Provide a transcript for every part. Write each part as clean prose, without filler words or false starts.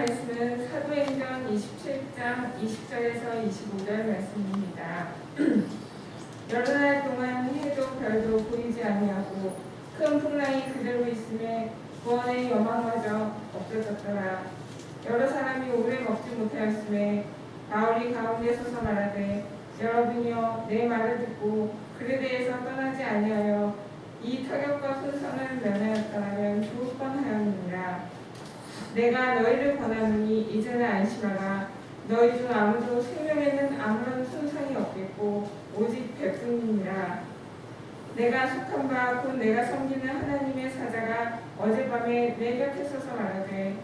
말씀은 사도행전 27장 20절에서 25절 말씀입니다. 여러 날 동안 해도 별도 보이지 아니하고 큰 풍랑이 그대로 있음에 구원의 여망마저 없어졌더라. 여러 사람이 오래 먹지 못하였음에 바울이 가운데 서서 말하되 여러분이여 내 말을 듣고 그레데에서 떠나지 아니하여 이 타격과 손상을 면하였더라면 좋을 뻔하였느니라. 내가 너희를 권하노니 이제는 안심하라. 너희 중 아무도 생명에는 아무런 손상이 없겠고 오직 백분이니라. 내가 속한 바 곧 내가 섬기는 하나님의 사자가 어젯밤에 내 곁에 서서 말하되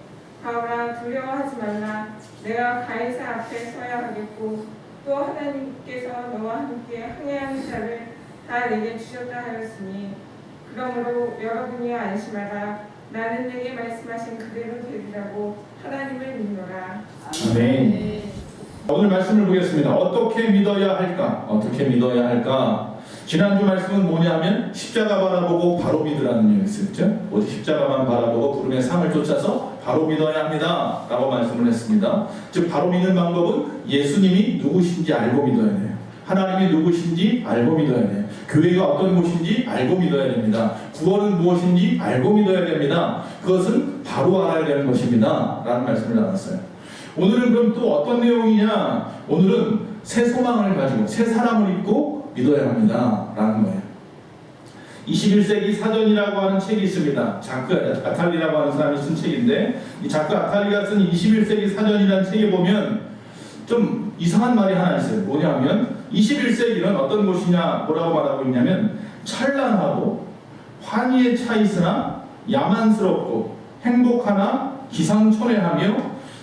바울아 두려워하지 말라. 내가 가이사 앞에 서야 하겠고 또 하나님께서 너와 함께 항해하는 자를 다 내게 주셨다 하였으니 그러므로 여러분이 안심하라. 나는 내게 말씀하신 그대로 되리라고 하나님을 믿노라. 아멘. 오늘 말씀을 보겠습니다. 어떻게 믿어야 할까? 어떻게 믿어야 할까? 지난주 말씀은 뭐냐면 십자가 바라보고 바로 믿으라는 내용이었죠. 오직 십자가만 바라보고 부름의 상을 쫓아서 바로 믿어야 합니다 라고 말씀을 했습니다. 즉 바로 믿는 방법은 예수님이 누구신지 알고 믿어야 돼요. 하나님이 누구신지 알고 믿어야 돼요. 교회가 어떤 곳인지 알고 믿어야 됩니다. 구원은 무엇인지 알고 믿어야 됩니다. 그것은 바로 알아야 되는 것입니다 라는 말씀을 나눴어요. 오늘은 그럼 또 어떤 내용이냐? 오늘은 새 소망을 가지고 새 사람을 입고 믿어야 합니다 라는 거예요. 21세기 사전이라고 하는 책이 있습니다. 자크 아탈리라고 하는 사람이 쓴 책인데 이 자크 아탈리가 쓴 21세기 사전이라는 책에 보면 좀 이상한 말이 하나 있어요. 뭐냐면 21세기는 어떤 곳이냐 뭐라고 말하고 있냐면 찬란하고 환희에 차 있으나 야만스럽고 행복하나 기상천외하며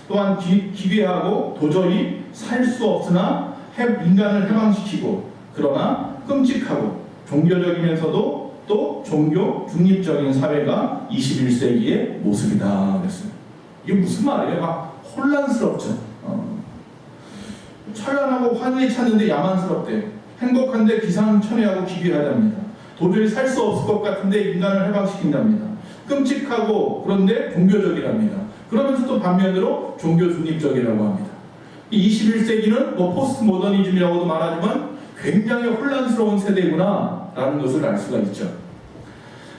또한 기괴하고 도저히 살 수 없으나 인간을 해방시키고 그러나 끔찍하고 종교적이면서도 또 종교 중립적인 사회가 21세기의 모습이다 그랬어요. 이게 무슨 말이에요? 막 혼란스럽죠. 찬란하고 환희에 찼는데 야만스럽대. 행복한데 기상천외하고 기괴하답니다. 도저히 살 수 없을 것 같은데 인간을 해방시킨답니다. 끔찍하고 그런데 종교적이랍니다. 그러면서 또 반면으로 종교 중립적이라고 합니다. 21세기는 뭐 포스트 모더니즘이라고도 말하지만 굉장히 혼란스러운 세대구나 라는 것을 알 수가 있죠.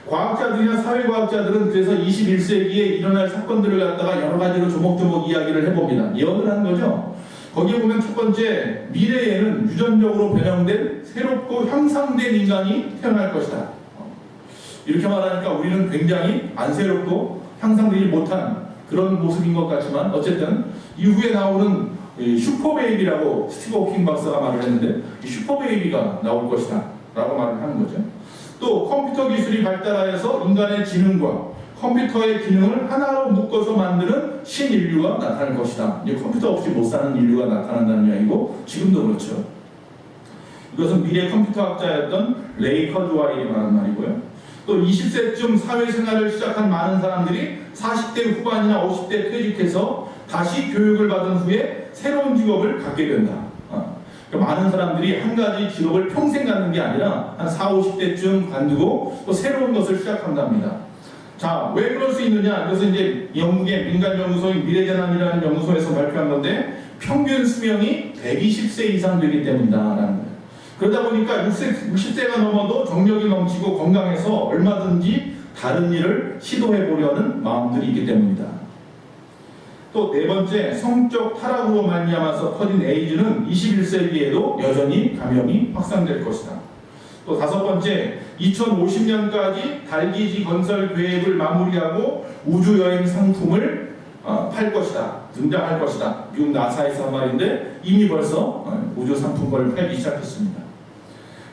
과학자들이나 사회과학자들은 그래서 21세기에 일어날 사건들을 갖다가 여러 가지로 조목조목 이야기를 해봅니다. 예언을 한 거죠. 거기에 보면 첫 번째, 미래에는 유전적으로 변형된 새롭고 향상된 인간이 태어날 것이다. 이렇게 말하니까 우리는 굉장히 안 새롭고 향상되지 못한 그런 모습인 것 같지만 어쨌든 이후에 나오는 슈퍼베이비라고 스티브 호킹 박사가 말을 했는데 이 슈퍼베이비가 나올 것이다 라고 말을 하는 거죠. 또 컴퓨터 기술이 발달하여서 인간의 지능과 컴퓨터의 기능을 하나로 묶어서 만드는 신인류가 나타날 것이다. 이제 컴퓨터 없이 못 사는 인류가 나타난다는 이야기고 지금도 그렇죠. 이것은 미래 컴퓨터학자였던 레이 커즈와일이 말하는 말이고요. 또 20세쯤 사회생활을 시작한 많은 사람들이 40대 후반이나 50대 퇴직해서 다시 교육을 받은 후에 새로운 직업을 갖게 된다. 그러니까 많은 사람들이 한 가지 직업을 평생 갖는 게 아니라 한 40, 50대쯤 관두고 또 새로운 것을 시작한답니다. 자, 왜 그럴 수 있느냐? 이것은 이제 영국의 민간연구소인 미래재난이라는 연구소에서 발표한 건데 평균 수명이 120세 이상 되기 때문이다라는 거예요. 그러다 보니까 60세가 넘어도 정력이 넘치고 건강해서 얼마든지 다른 일을 시도해 보려는 마음들이 있기 때문이다. 또 네 번째, 성적 타락으로 말미암아서 터진 에이즈는 21세기에도 여전히 감염이 확산될 것이다. 또 다섯 번째, 2050년까지 달기지 건설 계획을 마무리하고 우주여행 상품을 팔 것이다. 등장할 것이다. 미국 나사에서 한 말인데 이미 벌써 우주 상품권을 팔기 시작했습니다.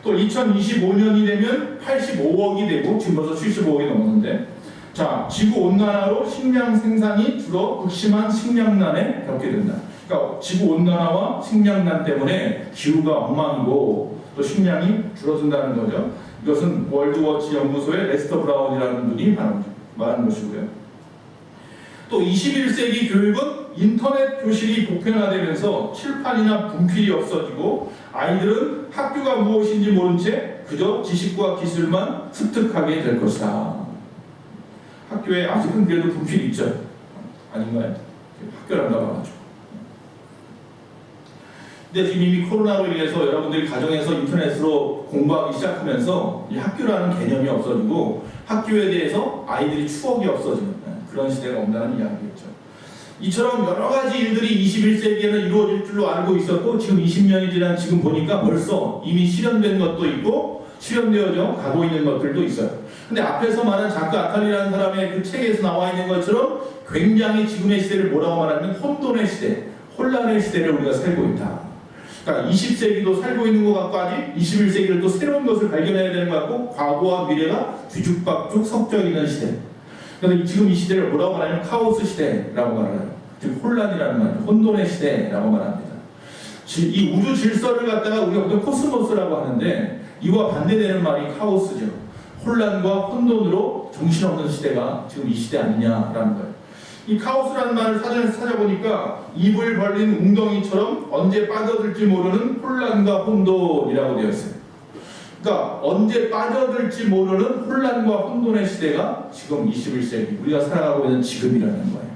또 2025년이 되면 85억이 되고 지금 벌써 75억이 넘었는데 자, 지구온난화로 식량 생산이 줄어 극심한 식량난에 겪게 된다. 그러니까 지구온난화와 식량난 때문에 기후가 엉망이고 또 식량이 줄어든다는 거죠. 이것은 월드워치 연구소의 레스터 브라운이라는 분이 말하는 것이고요. 또 21세기 교육은 인터넷 교실이 보편화되면서 칠판이나 분필이 없어지고 아이들은 학교가 무엇인지 모른 채 그저 지식과 기술만 습득하게 될 것이다. 학교에 아직은 그래도 분필이 있죠. 아닌가요? 학교를 안 가봐가지고. 근데 지금 이미 코로나로 인해서 여러분들이 가정에서 인터넷으로 공부하기 시작하면서 이 학교라는 개념이 없어지고 학교에 대해서 아이들이 추억이 없어지는 그런 시대가 온다는 이야기겠죠. 이처럼 여러 가지 일들이 21세기에는 이루어질 줄로 알고 있었고 지금 20년이 지난 지금 보니까 벌써 이미 실현된 것도 있고 실현되어져 가고 있는 것들도 있어요. 근데 앞에서 말한 작가 아탈리라는 사람의 그 책에서 나와 있는 것처럼 굉장히 지금의 시대를 뭐라고 말하면 혼돈의 시대, 혼란의 시대를 우리가 살고 있다. 그러니까 20세기도 살고 있는 것 같고 아직 21세기를 또 새로운 것을 발견해야 되는 것 같고 과거와 미래가 뒤죽박죽 섞여 있는 시대. 그래서 지금 이 시대를 뭐라고 말하냐면 카오스 시대라고 말해요. 즉 혼란이라는 말, 혼돈의 시대라고 말합니다. 이 우주 질서를 갖다가 우리가 보통 코스모스라고 하는데 이와 반대되는 말이 카오스죠. 혼란과 혼돈으로 정신없는 시대가 지금 이 시대 아니냐라는 거예요. 이 카오스라는 말을 사전에서 찾아보니까 입을 벌린 웅덩이처럼 언제 빠져들지 모르는 혼란과 혼돈이라고 되어 있어요. 그러니까 언제 빠져들지 모르는 혼란과 혼돈의 시대가 지금 21세기 우리가 살아가고 있는 지금이라는 거예요.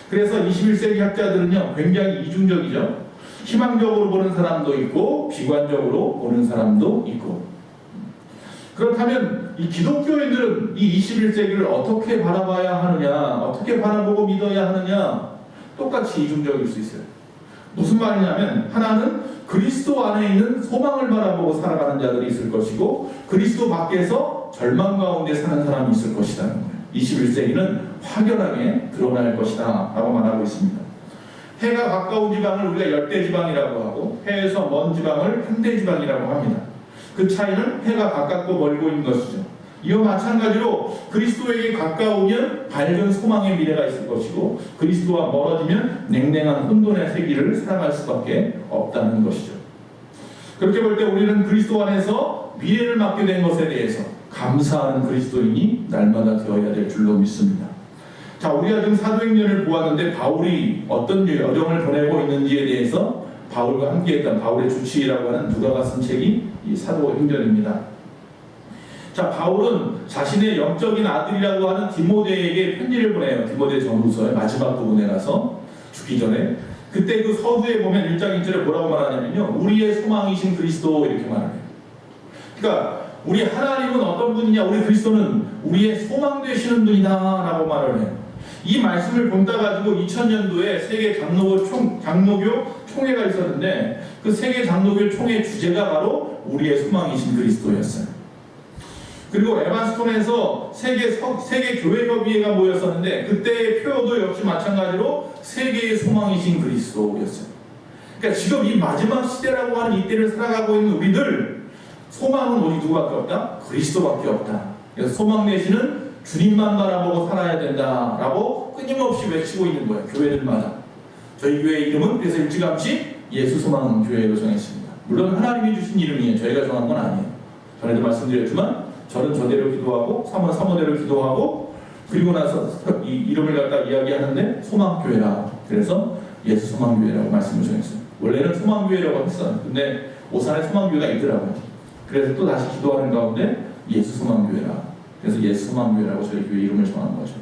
그래서 21세기 학자들은요 굉장히 이중적이죠. 희망적으로 보는 사람도 있고 비관적으로 보는 사람도 있고. 그렇다면 이 기독교인들은 이 21세기를 어떻게 바라봐야 하느냐, 어떻게 바라보고 믿어야 하느냐, 똑같이 이중적일 수 있어요. 무슨 말이냐면 하나는 그리스도 안에 있는 소망을 바라보고 살아가는 자들이 있을 것이고 그리스도 밖에서 절망 가운데 사는 사람이 있을 것이라는 거예요. 21세기는 확연하게 드러날 것이다 라고 말하고 있습니다. 해가 가까운 지방을 우리가 열대지방이라고 하고 해에서 먼 지방을 현대지방이라고 합니다. 그 차이는 해가 가깝고 멀고 있는 것이죠. 이와 마찬가지로 그리스도에게 가까우면 밝은 소망의 미래가 있을 것이고 그리스도와 멀어지면 냉랭한 혼돈의 세기를 살아갈 수밖에 없다는 것이죠. 그렇게 볼 때 우리는 그리스도 안에서 미래를 맡게 된 것에 대해서 감사하는 그리스도인이 날마다 되어야 될 줄로 믿습니다. 자, 우리가 지금 사도행전을 보았는데 바울이 어떤 여정을 보내고 있는지에 대해서 바울과 함께했던 바울의 주치의라고 하는 누가가 쓴 책이 이 사도행전입니다. 자, 바울은 자신의 영적인 아들이라고 하는 디모데에게 편지를 보내요. 디모데 전후서의 마지막 부분에 가서 죽기 전에 그때 그 서두에 보면 1장 1절에 뭐라고 말하냐면요, 우리의 소망이신 그리스도 이렇게 말해요. 그러니까 우리 하나님은 어떤 분이냐, 우리 그리스도는 우리의 소망 되시는 분이다 라고 말을 해요. 이 말씀을 본따 가지고 2000년도에 세계 장로교 총회가 있었는데 그 세계 장로교 총회 주제가 바로 우리의 소망이신 그리스도였어요. 그리고 에바스톤에서 세계 교회협의회가 모였었는데 그때의 표도 역시 마찬가지로 세계의 소망이신 그리스도였어요. 그러니까 지금 이 마지막 시대라고 하는 이때를 살아가고 있는 우리들 소망은 오직 누구밖에 없다? 그리스도밖에 없다. 그래서 소망 내시는 주님만 바라보고 살아야 된다라고 끊임없이 외치고 있는 거예요. 교회들마다. 저희 교회 이름은 그래서 일찌감치 예수소망교회로 정했습니다. 물론 하나님이 주신 이름이에요. 저희가 정한 건 아니에요. 전에도 말씀드렸지만 저는 저대로 기도하고 사모는 사모대로 기도하고 그리고 나서 이 이름을 갖다 이야기하는데 소망교회라. 그래서 예수소망교회라고 말씀을 정했어요. 원래는 소망교회라고 했어요. 근데 오산에 소망교회가 있더라고요. 그래서 또 다시 기도하는 가운데 예수소망교회라. 그래서 예수소망교회라고 저희 교회 이름을 정한 거죠.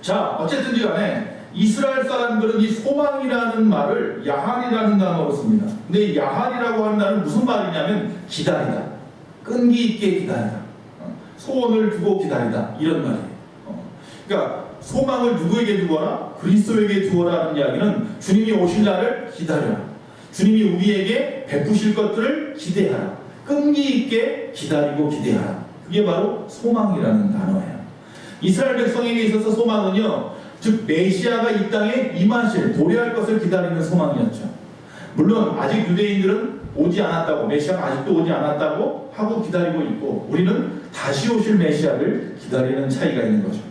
자, 어쨌든지 간에 이스라엘 사람들은 이 소망이라는 말을 야한이라는 단어로 씁니다. 근데 이 야한이라고 하는 단어는 무슨 말이냐면 기다리다, 끈기 있게 기다리다, 소원을 두고 기다리다 이런 말이에요. 그러니까 소망을 누구에게 두어라? 그리스도에게 두어라는 이야기는 주님이 오실 날을 기다려라. 주님이 우리에게 베푸실 것들을 기대하라. 끈기 있게 기다리고 기대하라. 그게 바로 소망이라는 단어예요. 이스라엘 백성에게 있어서 소망은요, 즉 메시아가 이 땅에 임하실, 도래할 것을 기다리는 소망이었죠. 물론 아직 유대인들은 오지 않았다고, 메시아가 아직도 오지 않았다고 하고 기다리고 있고 우리는 다시 오실 메시아를 기다리는 차이가 있는 거죠.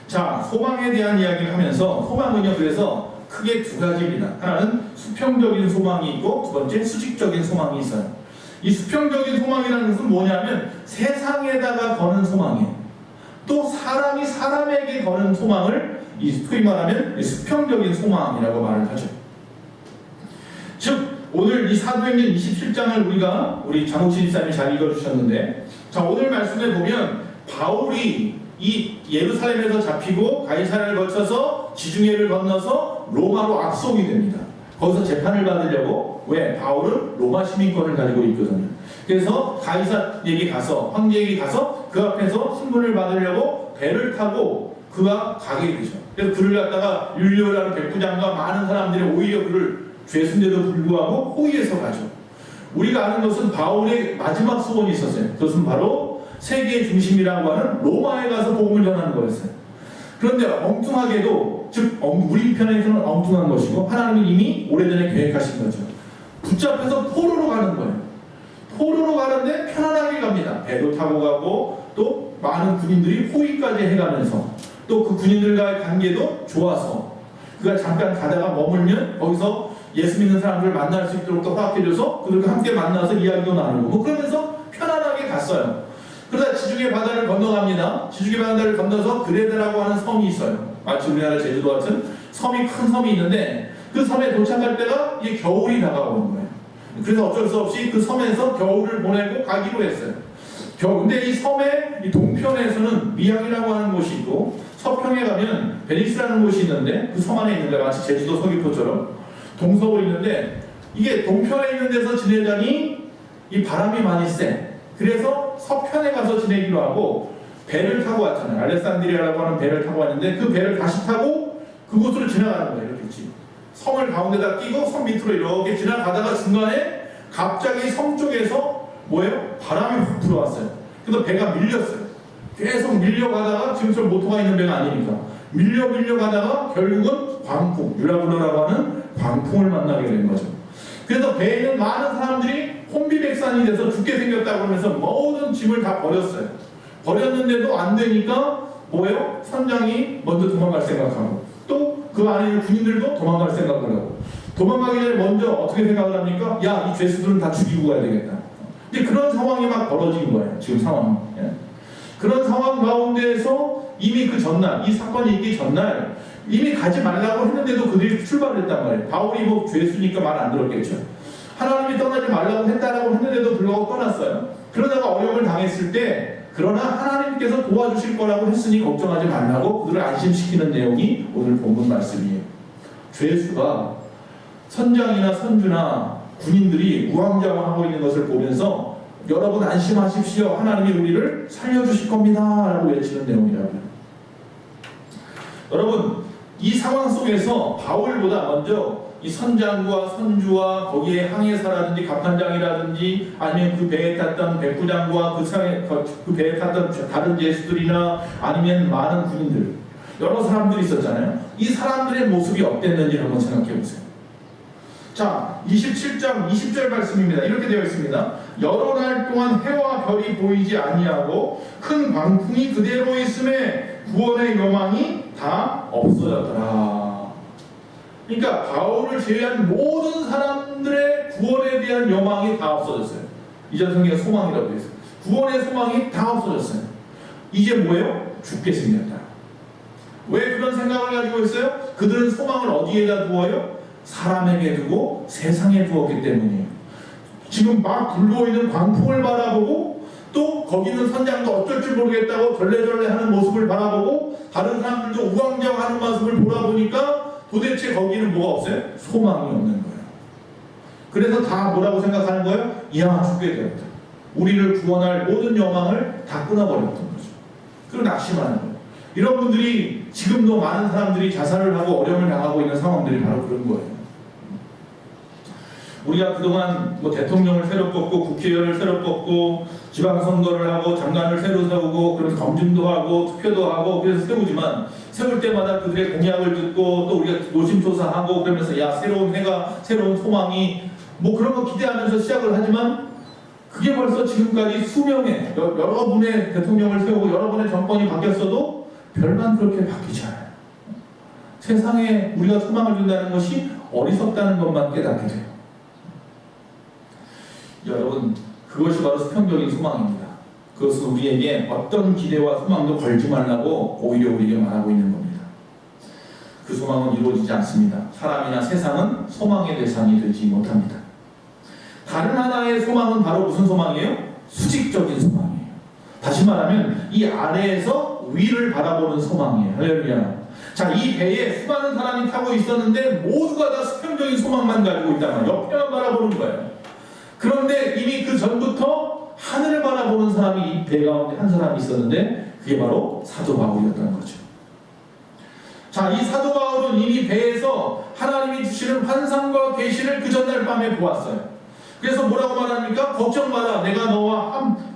자, 소망에 대한 이야기를 하면서 소망은요, 그래서 크게 두 가지입니다. 하나는 수평적인 소망이 있고 두 번째 수직적인 소망이 있어요. 이 수평적인 소망이라는 것은 뭐냐면 세상에다가 거는 소망이에요. 또 사람이 사람에게 거는 소망을 소위 말하면 수평적인 소망이라고 말을 하죠. 즉 오늘 이 사도행전 27장을 우리 장욱신 집사님이 잘 읽어주셨는데, 자 오늘 말씀에 보면 바울이 이 예루살렘에서 잡히고 가이사랴를 거쳐서 지중해를 건너서 로마로 압송이 됩니다. 거기서 재판을 받으려고, 왜? 바울은 로마 시민권을 가지고 있거든요. 그래서 가이사에게 가서, 황제에게 가서 그 앞에서 신분을 받으려고 배를 타고 그가 가게 되죠. 그래서 그를 갖다가 율리오라는 백부장과 많은 사람들이 오히려 그를 죄순데도 불구하고 호위해서 가죠. 우리가 아는 것은 바울의 마지막 소원이 있었어요. 그것은 바로 세계의 중심이라고 하는 로마에 가서 복음을 전하는 거였어요. 그런데 엉뚱하게도, 즉 우리 편에서는 엉뚱한 것이고 하나님은 이미 오래전에 계획하신 거죠. 붙잡혀서 포로로 가는 거예요. 포로로 가는데 편안하게 갑니다. 배도 타고 가고 또 많은 군인들이 호위까지 해가면서 또 그 군인들과의 관계도 좋아서 그가 잠깐 가다가 머물면 거기서 예수 믿는 사람들을 만날 수 있도록 또 허락해줘서 그들과 함께 만나서 이야기도 나누고 뭐 그러면서 편안하게 갔어요. 그러다 지중해 바다를 건너갑니다. 지중해 바다를 건너서 그레데라고 하는 섬이 있어요. 마치 우리나라 제주도 같은 섬이, 큰 섬이 있는데 그 섬에 도착할 때가 이게 겨울이 다가오는 거예요. 그래서 어쩔 수 없이 그 섬에서 겨울을 보내고 가기로 했어요. 근데 이 섬의 이 동편에서는 미항이라고 하는 곳이 있고 서편에 가면 베니스라는 곳이 있는데 그 섬 안에 있는 데 마치 제주도 서귀포처럼 동서고 있는데 이게 동편에 있는 데서 지내자니 이 바람이 많이 세. 그래서 서편에 가서 지내기로 하고 배를 타고 왔잖아요. 알렉산드리아라고 하는 배를 타고 왔는데 그 배를 다시 타고 그곳으로 지나가는 거예요. 이렇게 섬을 가운데다 끼고 섬 밑으로 이렇게 지나가다가 중간에 갑자기 섬 쪽에서 뭐예요? 바람이 확 불어왔어요. 그래서 배가 밀렸어요. 계속 밀려가다가 지금처럼 모터가 있는 배가 아니니까 밀려가다가 결국은 광풍, 유라블러라고 하는 광풍을 만나게 된 거죠. 그래서 배에 있는 많은 사람들이 혼비백산이 돼서 죽게 생겼다고 하면서 모든 짐을 다 버렸어요. 버렸는데도 안 되니까 뭐예요? 선장이 먼저 도망갈 생각하고 또 그 안에 있는 군인들도 도망갈 생각을 하고 도망가기 전에 먼저 어떻게 생각을 합니까? 야, 이 죄수들은 다 죽이고 가야 되겠다. 이제 그런 상황이 막 벌어진 거예요. 지금 상황. 예? 그런 상황 가운데에서 이미 그 전날, 이 사건이 있기 전날 이미 가지 말라고 했는데도 그들이 출발을 했단 말이에요. 바울이 뭐 죄수니까 말 안 들었겠죠. 하나님이 떠나지 말라고 했다라고 했는데도 불구하고 떠났어요. 그러다가 어려움을 당했을 때 그러나 하나님께서 도와주실 거라고 했으니 걱정하지 말라고 그들을 안심시키는 내용이 오늘 본문 말씀이에요. 죄수가 선장이나 선주나 군인들이 우왕좌왕하고 있는 것을 보면서 여러분 안심하십시오. 하나님이 우리를 살려주실 겁니다. 라고 외치는 내용이라고요. 여러분 이 상황 속에서 바울보다 먼저 이 선장과 선주와 거기에 항해사라든지 갑판장이라든지 아니면 그 배에 탔던 백부장과 그 배에 탔던 다른 제수들이나 아니면 많은 군인들 여러 사람들이 있었잖아요. 이 사람들의 모습이 어땠는지 한번 생각해 보세요. 자, 27장 20절 말씀입니다. 이렇게 되어 있습니다. 여러 날 동안 해와 별이 보이지 아니하고 큰 광풍이 그대로 있음에 구원의 여망이 다 없어졌더라. 그러니까 바울을 제외한 모든 사람들의 구원에 대한 여망이 다 없어졌어요. 이전 성경에 소망이라고 했어요. 구원의 소망이 다 없어졌어요. 이제 뭐예요? 죽게 생겼다. 왜 그런 생각을 가지고 있어요? 그들은 소망을 어디에다 두어요? 사람에게 두고 세상에 두었기 때문이에요. 지금 막 불고 있는 광풍을 바라보고 또 거기는 선장도 어쩔 줄 모르겠다고 절레절레 하는 모습을 바라보고 다른 사람들도 우왕좌왕하는 모습을 돌아보니까 도대체 거기는 뭐가 없어요? 소망이 없는 거예요. 그래서 다 뭐라고 생각하는 거예요? 야, 죽게 되었다. 우리를 구원할 모든 여망을 다 끊어버렸던 거죠. 그리고 낙심하는 거예요. 이런 분들이 지금도 많은 사람들이 자살을 하고 어려움을 당하고 있는 상황들이 바로 그런 거예요. 우리가 그동안 뭐 대통령을 새로 뽑고 국회의원을 새로 뽑고 지방선거를 하고 장관을 새로 세우고 그래서 검증도 하고 투표도 하고 그래서 세우지만 세울 때마다 그들의 공약을 듣고 또 우리가 노심초사하고 그러면서 야 새로운 해가 새로운 소망이 뭐 그런 거 기대하면서 시작을 하지만 그게 벌써 지금까지 수명의 여러 분의 대통령을 세우고 여러 분의 정권이 바뀌었어도 별반 그렇게 바뀌지 않아요. 세상에 우리가 소망을 준다는 것이 어리석다는 것만 깨닫게 돼요. 여러분 그것이 바로 수평적인 소망입니다. 그것은 우리에게 어떤 기대와 소망도 걸지 말라고 오히려 우리에게 말하고 있는 겁니다. 그 소망은 이루어지지 않습니다. 사람이나 세상은 소망의 대상이 되지 못합니다. 다른 하나의 소망은 바로 무슨 소망이에요? 수직적인 소망이에요. 다시 말하면 이 아래에서 위를 바라보는 소망이에요. 할렐루야. 자, 이 배에 수많은 사람이 타고 있었는데 모두가 다 수평적인 소망만 가지고 있단 말이에요. 옆에만 바라보는 거예요. 그런데 이미 그 전부터 하늘을 바라보는 사람이 이 배 가운데 한 사람이 있었는데 그게 바로 사도 바울이었다는 거죠. 자, 이 사도 바울은 이미 배에서 하나님이 주시는 환상과 계시를 그 전날 밤에 보았어요. 그래서 뭐라고 말합니까? 걱정 마라. 내가 너와 탄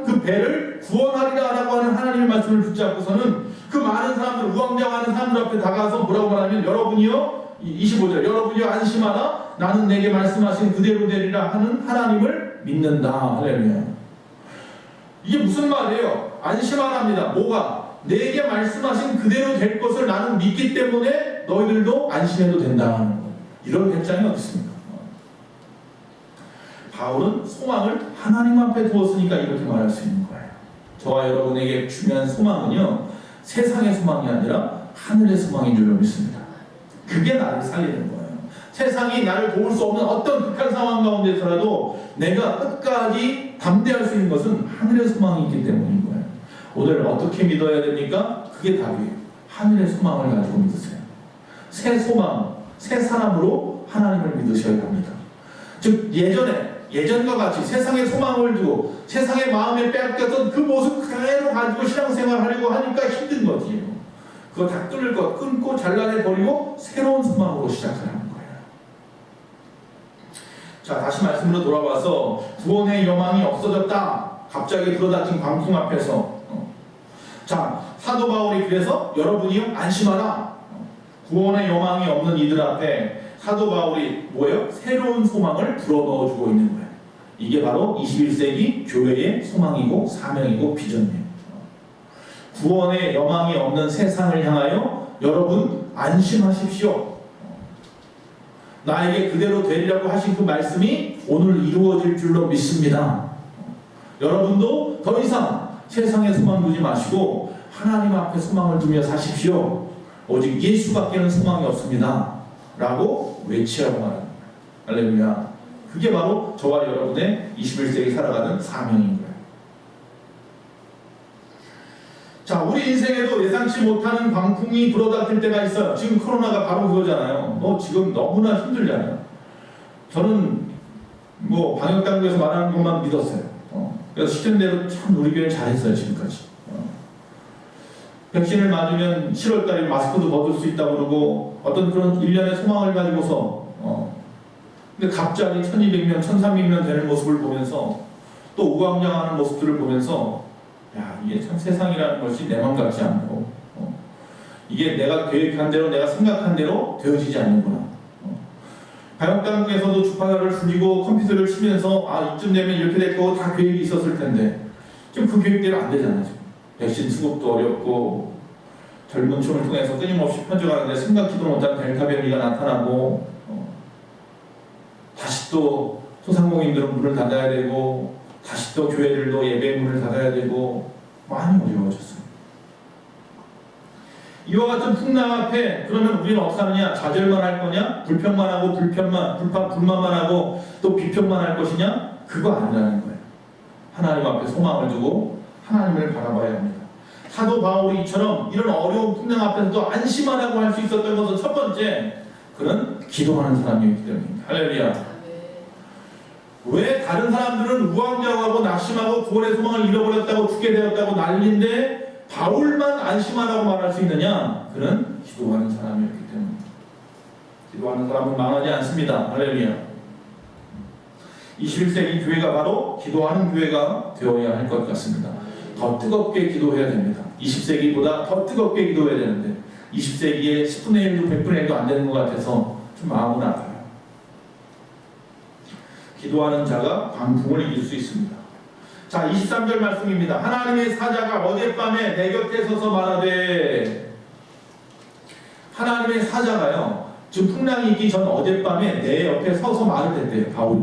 그 배를 구원하리라 라고 하는 하나님의 말씀을 붙잡고서는 그 많은 사람들, 우왕좌왕하는 사람들 앞에 다가가서 뭐라고 말하면 여러분이요, 25절, 여러분이요 안심하라. 나는 내게 말씀하신 그대로 되리라 하는 하나님을 믿는다. 할렐루야. 이게 무슨 말이에요? 안심하랍니다. 뭐가? 내게 말씀하신 그대로 될 것을 나는 믿기 때문에 너희들도 안심해도 된다는 거예요. 이런 배짱이 어디 있습니까? 바울은 소망을 하나님 앞에 두었으니까 이렇게 말할 수 있는 거예요. 저와 여러분에게 중요한 소망은요, 세상의 소망이 아니라 하늘의 소망인 줄로 믿습니다. 그게 나를 살리는 거예요. 세상이 나를 도울 수 없는 어떤 극한 상황 가운데서라도 내가 끝까지 담대할 수 있는 것은 하늘의 소망이 있기 때문인 거예요. 오늘 어떻게 믿어야 됩니까? 그게 답이에요. 하늘의 소망을 가지고 믿으세요. 새 소망, 새 사람으로 하나님을 믿으셔야 합니다. 즉 예전과 같이 세상의 소망을 두고 세상의 마음에 빼앗겼던 그 모습 그대로 가지고 신앙생활하려고 하니까 힘든 거지요. 그거 다 끊고 잘라내버리고 새로운 소망으로 시작하라는 거예요. 자, 다시 말씀으로 돌아와서 구원의 여망이 없어졌다. 갑자기 불어닥친 광풍 앞에서 자, 사도 바울이 그래서 여러분이요 안심하라. 구원의 여망이 없는 이들 앞에 사도 바울이 뭐예요? 새로운 소망을 불어넣어주고 있는 거예요. 이게 바로 21세기 교회의 소망이고 사명이고 비전이에요. 구원의 여망이 없는 세상을 향하여 여러분 안심하십시오. 나에게 그대로 되리라고 하신 그 말씀이 오늘 이루어질 줄로 믿습니다. 여러분도 더 이상 세상에 소망 두지 마시고 하나님 앞에 소망을 두며 사십시오. 오직 예수밖에는 소망이 없습니다. 라고 외치라고 말합니다. 할렐루야. 그게 바로 저와 여러분의 21세기 살아가는 사명인 거예요. 자, 우리 인생에도 예상치 못하는 광풍이 불어닥칠 때가 있어요. 지금 코로나가 바로 그거잖아요. 지금 너무나 힘들잖아요. 저는 방역당국에서 말하는 것만 믿었어요. 그래서 시킨 대로 참 우리 교회는 잘했어요, 지금까지. 백신을 맞으면 7월달에 마스크도 벗을 수 있다고 그러고 어떤 그런 일련의 소망을 가지고서 근데 갑자기 1200명, 1300명 되는 모습을 보면서 또 우왕좌왕하는 모습들을 보면서 야, 이게 참 세상이라는 것이 내 맘 같지 않고 이게 내가 계획한 대로 내가 생각한 대로 되어지지 않는구나. 방역당국에서도 주파사를 줄이고 컴퓨터를 치면서 이쯤 되면 이렇게 될 거고 다 계획이 있었을 텐데 지금 그 계획대로 안 되잖아요. 지금. 백신 수급도 어렵고 젊은 층을 통해서 끊임없이 퍼져가는데 생각지도 못한 델타 변이가 나타나고 다시 또 소상공인들은 문을 닫아야 되고 다시 또 교회들도 예배 문을 닫아야 되고 많이 어려워졌어요. 이와 같은 풍랑 앞에 그러면 우리는 어떻게 하느냐? 좌절만 할 거냐? 불평만 하고 불만만 하고 또 비평만 할 것이냐? 그거 아니라는 거예요. 하나님 앞에 소망을 두고 하나님을 바라봐야 합니다. 사도 바울이 이처럼 이런 어려운 풍랑 앞에서도 안심하라고 할 수 있었던 것은 첫 번째, 그는 기도하는 사람이었기 때문입니다. 할렐루야. 왜 다른 사람들은 우왕좌왕하고 낙심하고 구원의 소망을 잃어버렸다고 죽게 되었다고 난리인데 바울만 안심하라고 말할 수 있느냐? 그는 기도하는 사람이었기 때문입니다. 기도하는 사람은 망하지 않습니다. 할렐루야. 21세기 교회가 바로 기도하는 교회가 되어야 할 것 같습니다. 더 뜨겁게 기도해야 됩니다. 20세기보다 더 뜨겁게 기도해야 되는데 20세기에 10분의 1도 100분의 1도 안 되는 것 같아서 좀 마음은 아파요. 기도하는 자가 광풍을 이길 수 있습니다. 자, 23절 말씀입니다. 하나님의 사자가 어젯밤에 내 곁에 서서 말하되, 하나님의 사자가요, 지금 풍랑이 있기 전 어젯밤에 내 옆에 서서 말을 했대요, 바울이.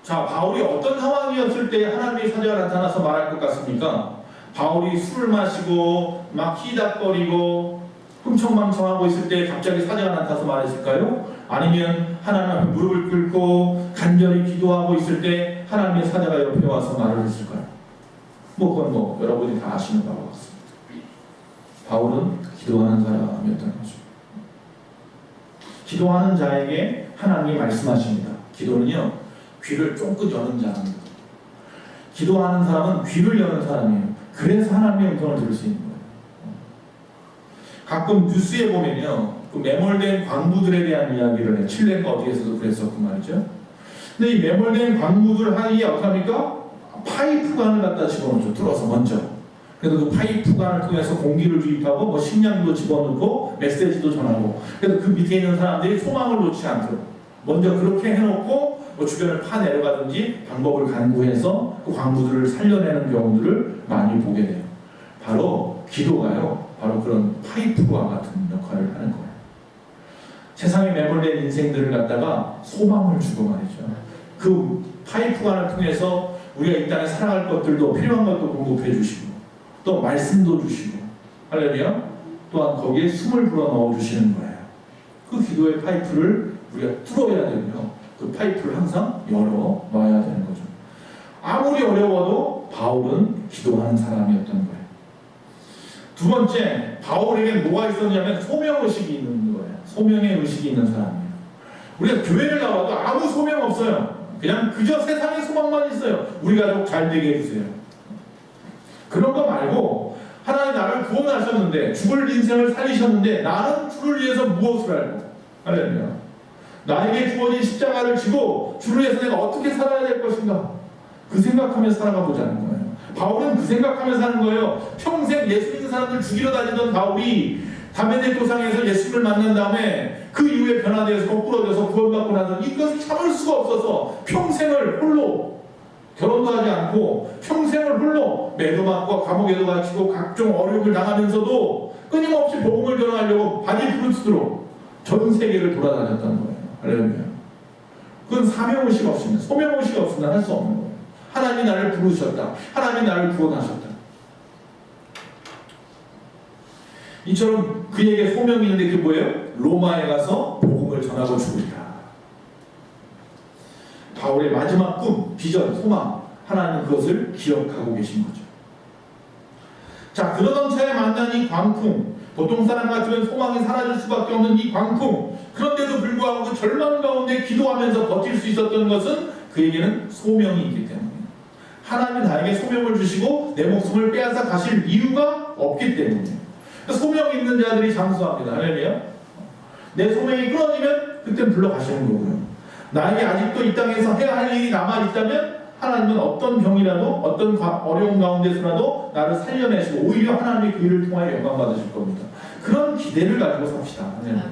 자, 바울이 어떤 상황이었을 때 하나님의 사자가 나타나서 말할 것 같습니까? 바울이 술을 마시고 막 희닥거리고 흥청망청하고 있을 때 갑자기 사자가 나타나서 말했을까요? 아니면 하나님 앞에 무릎을 꿇고 간절히 기도하고 있을 때 하나님의 사자가 옆에 와서 말을 했을까요? 그건 여러분이 다 아시는 바와 같습니다. 바울은 기도하는 사람이었던 거죠. 기도하는 자에게 하나님이 말씀하십니다. 기도는요, 귀를 쫑긋 여는 자입니다. 기도하는 사람은 귀를 여는 사람이에요. 그래서 하나님의 음성을 들을 수 있는 거예요. 가끔 뉴스에 보면요, 그 매몰된 광부들에 대한 이야기를 해요. 칠레인가 어디에서도 그랬었고 말이죠. 근데 이 매몰된 광부들 하기에 어떻게 합니까? 파이프관을 갖다 집어넣죠. 뚫어서 먼저. 그래서 그 파이프관을 통해서 공기를 주입하고 뭐 식량도 집어넣고 메시지도 전하고, 그래서 그 밑에 있는 사람들이 소망을 놓지 않도록 먼저 그렇게 해놓고 뭐 주변을 파내려가든지 방법을 간구해서 그 광부들을 살려내는 경우들을 많이 보게 돼요. 바로 기도가요, 바로 그런 파이프와 같은 역할을 하는 거예요. 세상에 매몰된 인생들을 갖다가 소망을 주고 말이죠. 그 파이프관을 통해서 우리가 이 땅에 살아갈 것들도, 필요한 것도 공급해 주시고, 또 말씀도 주시고, 할렐루야, 또한 거기에 숨을 불어넣어 주시는 거예요. 그 기도의 파이프를 우리가 뚫어야 되고요, 그 파이프를 항상 열어 놔야 되는 거죠. 아무리 어려워도 바울은 기도하는 사람이었던 거예요. 두 번째, 바울에게 뭐가 있었냐면 소명의식이 있는 거예요. 소명의 의식이 있는 사람이에요. 우리가 교회를 나와도 아무 소명 없어요. 그냥 그저 세상의 소망만 있어요. 우리 가족 잘 되게 해주세요. 그런 거 말고, 하나님 나를 구원하셨는데, 죽을 인생을 살리셨는데, 나는 주를 위해서 무엇을 알고, 할렐루야, 나에게 주어진 십자가를 지고 주를 위해서 내가 어떻게 살아야 될 것인가, 그 생각하며 살아가 보자는 거예요. 바울은 그 생각하며 사는 거예요. 평생 예수 믿는 사람들 죽이러 다니던 바울이 다메섹 도상에서 예수를 만난 다음에 그 이후에 변화되어서 거꾸로져서 구원받고 나서 이것을 참을 수가 없어서 평생을 홀로, 결혼도 하지 않고 평생을 홀로 매도맞고 감옥에도 갇히고 각종 어려움을 당하면서도 끊임없이 복음을 전하려고 바디프루트로 전 세계를 돌아다녔다는 거예요. 할렐루야. 그건 사명의식 없으면, 소명의식 없으면 할 수 없는 거예요. 하나님이 나를 부르셨다. 하나님이 나를 구원하셨다. 이처럼 그에게 소명이 있는데 그게 뭐예요? 로마에 가서 복음을 전하고 죽으리라. 바울의 마지막 꿈, 비전, 소망, 하나님은 그것을 기억하고 계신 거죠. 자, 그러던 차에 만난 이 광풍, 보통 사람 같으면 소망이 사라질 수밖에 없는 이 광풍, 그런데도 불구하고 그 절망 가운데 기도하면서 버틸 수 있었던 것은 그에게는 소명이 있기 때문이에요. 하나님이 나에게 소명을 주시고 내 목숨을 빼앗아 가실 이유가 없기 때문이에요. 소명이 있는 자들이 장수합니다. 할렐루야. 내 소명이 끊어지면 그때 불러가시는 거고요. 나에게 아직도 이 땅에서 해야 할 일이 남아있다면 하나님은 어떤 병이라도, 어떤 어려운 가운데서라도 나를 살려내시고 오히려 하나님이 그 일을 통하여 영광 받으실 겁니다. 그런 기대를 가지고 삽시다. 아멘.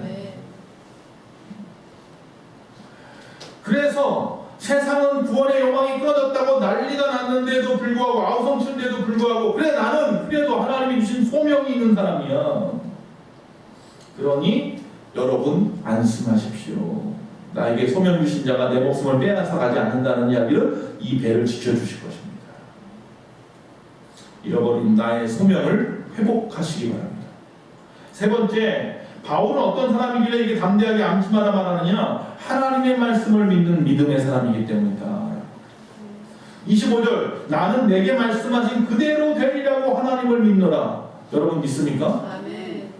그래서 세상은 구원의 요망이 끊어졌다고 난리가 났는데도 불구하고, 아우성치는데도 불구하고, 그래 나는 그래도 하나님이 주신 소명이 있는 사람이야. 그러니 여러분 안심하십시오. 나에게 소명 주신 자가 내 목숨을 빼앗아 가지 않는다는 이야기를 이 배를 지켜주실 것입니다. 잃어버린 나의 소명을 회복하시기 바랍니다. 세 번째, 바울은 어떤 사람이길래 이게 담대하게 암심하라 말하느냐? 하나님의 말씀을 믿는 믿음의 사람이기 때문이다. 25절, 나는 내게 말씀하신 그대로 되리라고 하나님을 믿노라. 여러분 믿습니까? 아멘.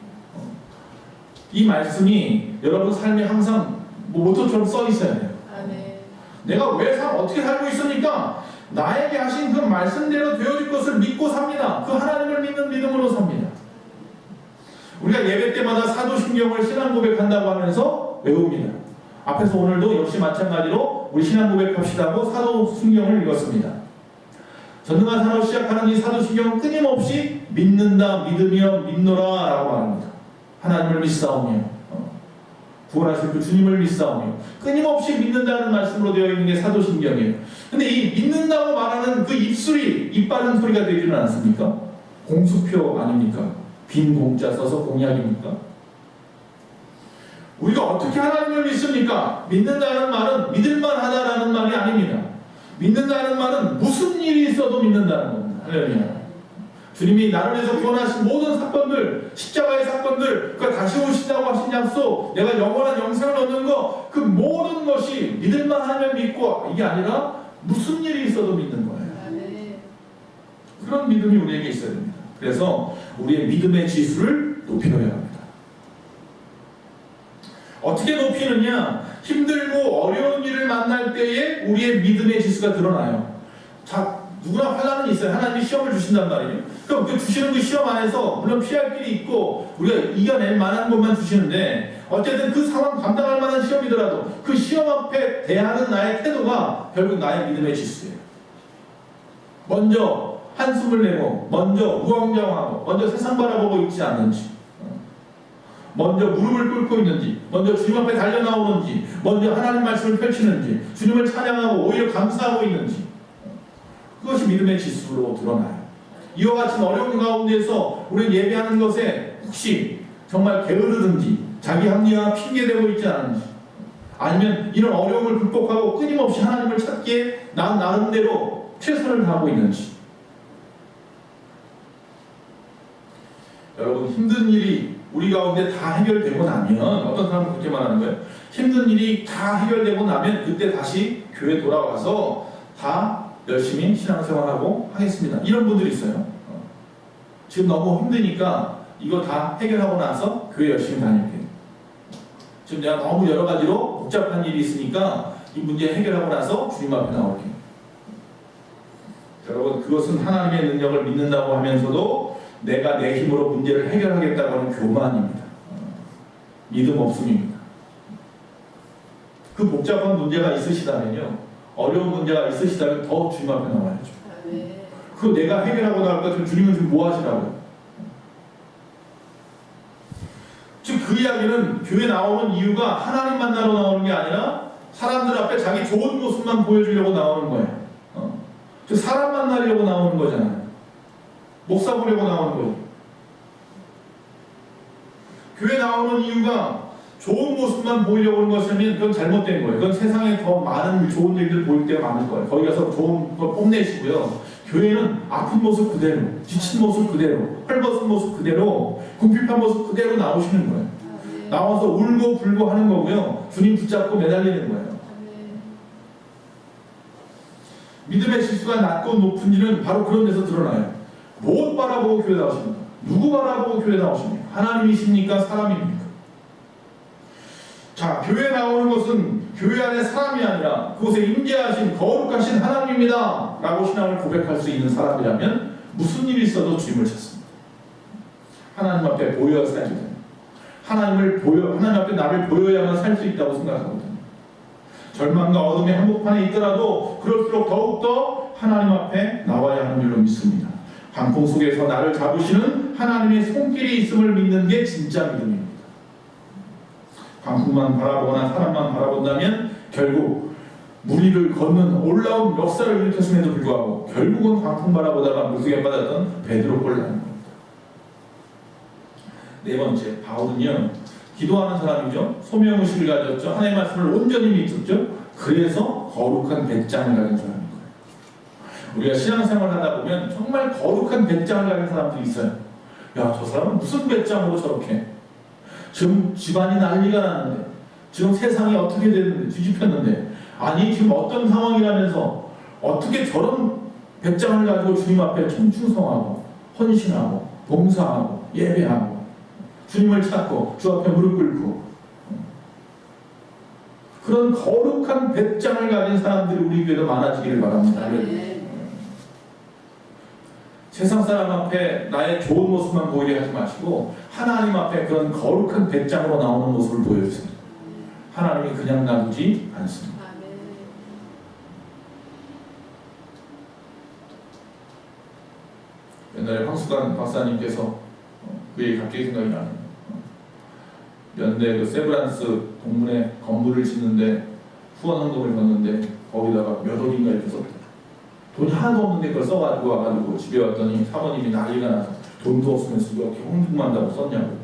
이 말씀이 여러분 삶에 항상 모토처럼 써 있어야 돼요. 아멘. 내가 왜 어떻게 살고 있습니까? 나에게 하신 그 말씀대로 되어질 것을 믿고 삽니다. 그 하나님을 믿는 믿음으로 삽니다. 우리가 예배 때마다 사도신경을 신앙 고백한다고 하면서 외웁니다. 앞에서 오늘도 역시 마찬가지로 우리 신앙 고백합시다고 사도신경을 읽었습니다. 전능한 산업 시작하는 이 사도신경은 끊임없이 믿는다, 믿으며, 믿노라 라고 말합니다. 하나님을 믿사오며, 구원하실 그 주님을 믿사오며, 끊임없이 믿는다는 말씀으로 되어 있는 게 사도신경이에요. 근데 이 믿는다고 말하는 그 입술이 입 바른 소리가 되지는 않습니까? 공수표 아닙니까? 빈 공짜 써서 공약입니까? 우리가 어떻게 하나님을 믿습니까? 믿는다는 말은 믿을만하다라는 말이 아닙니다. 믿는다는 말은 무슨 일이 있어도 믿는다는 겁니다. 할렐루야. 주님이 나를 위해서 구원하신 모든 사건들, 십자가의 사건들, 그 다시 오신다고 하신 약속, 내가 영원한 영생을 얻는 거, 그 모든 것이 믿을만하면 믿고, 이게 아니라 무슨 일이 있어도 믿는 거예요. 그런 믿음이 우리에게 있어야 됩니다. 그래서 우리의 믿음의 지수를 높여야 합니다. 어떻게 높이느냐? 힘들고 어려운 일을 만날 때에 우리의 믿음의 지수가 드러나요. 자, 누구나 환난은 있어요. 하나님이 시험을 주신단 말이에요. 그럼 그 주시는 그 시험 안에서 물론 피할 길이 있고 우리가 이겨낼 만한 것만 주시는데 어쨌든 그 상황 감당할 만한 시험이더라도 그 시험 앞에 대하는 나의 태도가 결국 나의 믿음의 지수예요. 먼저 한숨을 내고 먼저 우왕좌왕하고 먼저 세상 바라보고 있지 않는지, 먼저 무릎을 꿇고 있는지, 먼저 주님 앞에 달려나오는지, 먼저 하나님 말씀을 펼치는지, 주님을 찬양하고 오히려 감사하고 있는지, 그것이 믿음의 지수로 드러나요. 이와 같은 어려운 가운데서 우리는 예배하는 것에 혹시 정말 게으르든지 자기 합리화 핑계대고 있지 않은지, 아니면 이런 어려움을 극복하고 끊임없이 하나님을 찾기에 난 나름대로 최선을 다하고 있는지. 여러분, 힘든 일이 우리 가운데 다 해결되고 나면, 어떤 사람은 그렇게 말하는 거예요. 힘든 일이 다 해결되고 나면 그때 다시 교회 돌아와서 다 열심히 신앙생활하고 하겠습니다. 이런 분들이 있어요. 지금 너무 힘드니까 이거 다 해결하고 나서 교회 열심히 다닐게요. 지금 내가 너무 여러 가지로 복잡한 일이 있으니까 이 문제 해결하고 나서 주님 앞에 나올게요. 여러분, 그것은 하나님의 능력을 믿는다고 하면서도 내가 내 힘으로 문제를 해결하겠다고 하는 교만입니다. 믿음 없음입니다. 그 복잡한 문제가 있으시다면요, 어려운 문제가 있으시다면 더 주님 앞에 나와야죠. 그거 내가 해결하고 나올 것 같으면 주님은 지금 뭐 하시라고요? 지금 그 이야기는 교회 나오는 이유가 하나님 만나러 나오는 게 아니라 사람들 앞에 자기 좋은 모습만 보여주려고 나오는 거예요. 사람 만나려고 나오는 거잖아요. 목사 보려고 나오는 거예요. 교회 나오는 이유가 좋은 모습만 보이려고 하는 것이면 그건 잘못된 거예요. 그건 세상에 더 많은 좋은 일들 보일 때가 많을 거예요. 거기 가서 좋은 걸 뽐내시고요. 교회는 아픈 모습 그대로, 지친 모습 그대로, 헐벗은 모습 그대로, 궁핍한 모습 그대로 나오시는 거예요. 나와서 울고 불고 하는 거고요. 주님 붙잡고 매달리는 거예요. 믿음의 지수가 낮고 높은지는 바로 그런 데서 드러나요. 무엇 바라보고 교회 나오십니까? 누구 바라보고 교회 나오십니까? 하나님이십니까? 사람입니까? 자, 교회 나오는 것은 교회 안에 사람이 아니라 그곳에 임재하신 거룩하신 하나님입니다 라고 신앙을 고백할 수 있는 사람이라면 무슨 일이 있어도 주님을 찾습니다. 하나님 앞에 보여야 살게 됩니다. 하나님 앞에 나를 보여야만 살 수 있다고 생각하거든요. 절망과 어둠의 한복판에 있더라도 그럴수록 더욱더 하나님 앞에 나와야 하는 줄로 믿습니다. 광풍 속에서 나를 잡으시는 하나님의 손길이 있음을 믿는 게 진짜 믿음입니다. 광풍만 바라보거나 사람만 바라본다면 결국 무리를 걷는 올라온 역사를 일으켰음에도 불구하고 결국은 광풍 바라보다가 물속에 빠졌던 베드로 꼴 나는 겁니다. 네 번째, 바울은요, 기도하는 사람이죠. 소명의식을 가졌죠. 하나님의 말씀을 온전히 믿었죠. 그래서 거룩한 배짱을 가진 사람인 거예요. 우리가 신앙생활을 하다 보면 정말 거룩한 배짱을 가진 사람들이 있어요. 야, 저 사람은 무슨 배짱으로 저렇게, 지금 집안이 난리가 났는데, 지금 세상이 어떻게 됐는데, 뒤집혔는데, 아니 지금 어떤 상황이라면서 어떻게 저런 배짱을 가지고 주님 앞에 충성하고 헌신하고 봉사하고 예배하고 주님을 찾고 주 앞에 무릎 꿇고, 그런 거룩한 배짱을 가진 사람들이 우리 교회도 많아지기를 바랍니다. 세상 사람 앞에 나의 좋은 모습만 보이게 하지 마시고 하나님 앞에 그런 거룩한 배짱으로 나오는 모습을 보여주세요. 하나님이 그냥 놔두지 않습니다. 옛날에 황수관 박사님께서 그 얘기 갑자기 생각이 나네요. 연대 그 세브란스 동문회 건물을 짓는데 후원 헌금을 받는데 거기다가 몇 억인가 이렇게 썼대요. 돈이 하나도 없는데 그걸 써가지고 와가지고 집에 왔더니 사모님이 난리가 나서 돈도 없으면서 이렇게 헌금한다고 썼냐고.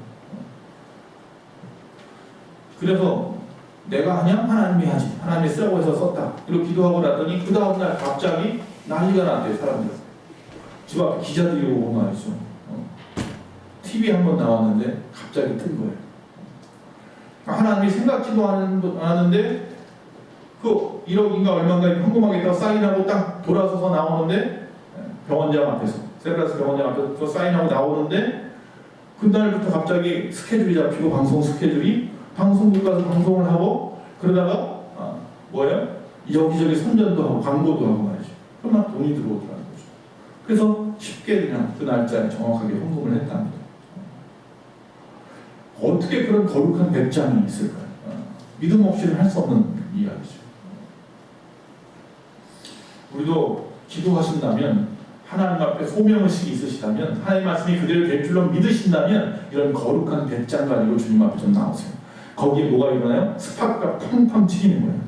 그래서 내가 하냐? 하나님이 하지. 하나님이 쓰라고 해서 썼다. 이렇게 기도하고 났더니 그 다음날 갑자기 난리가 났대요. 사람들. 집 앞에 기자들이 오고 말이죠. TV 한번 나왔는데 갑자기 뜬 거예요. 하나님이 생각지도 않았는데 그 1억인가 얼마인가 헌금하겠다고 사인하고 딱 돌아서서 나오는데 병원장 앞에서 세브라스 병원에 앞에 사인하고 나오는데 그날부터 갑자기 스케줄이 잡히고 방송 스케줄이 방송국 가서 방송을 하고 그러다가 뭐예요? 여기저기 선전도 하고 광고도 하고 말이죠. 그럼 막 돈이 들어오더라는 거죠. 그래서 쉽게 그냥 그 날짜에 정확하게 헌금을 했답니다. 어떻게 그런 거룩한 배짱이 있을까요? 믿음 없이는 할 수 없는 이야기죠. 우리도 기도하신다면 하나님 앞에 소명의식이 있으시다면 하나님 말씀이 그대로 될 줄로 믿으신다면 이런 거룩한 배짱 가지고 주님 앞에 좀 나오세요. 거기에 뭐가 일어나요? 스파크가 팡팡 튀기는 거예요.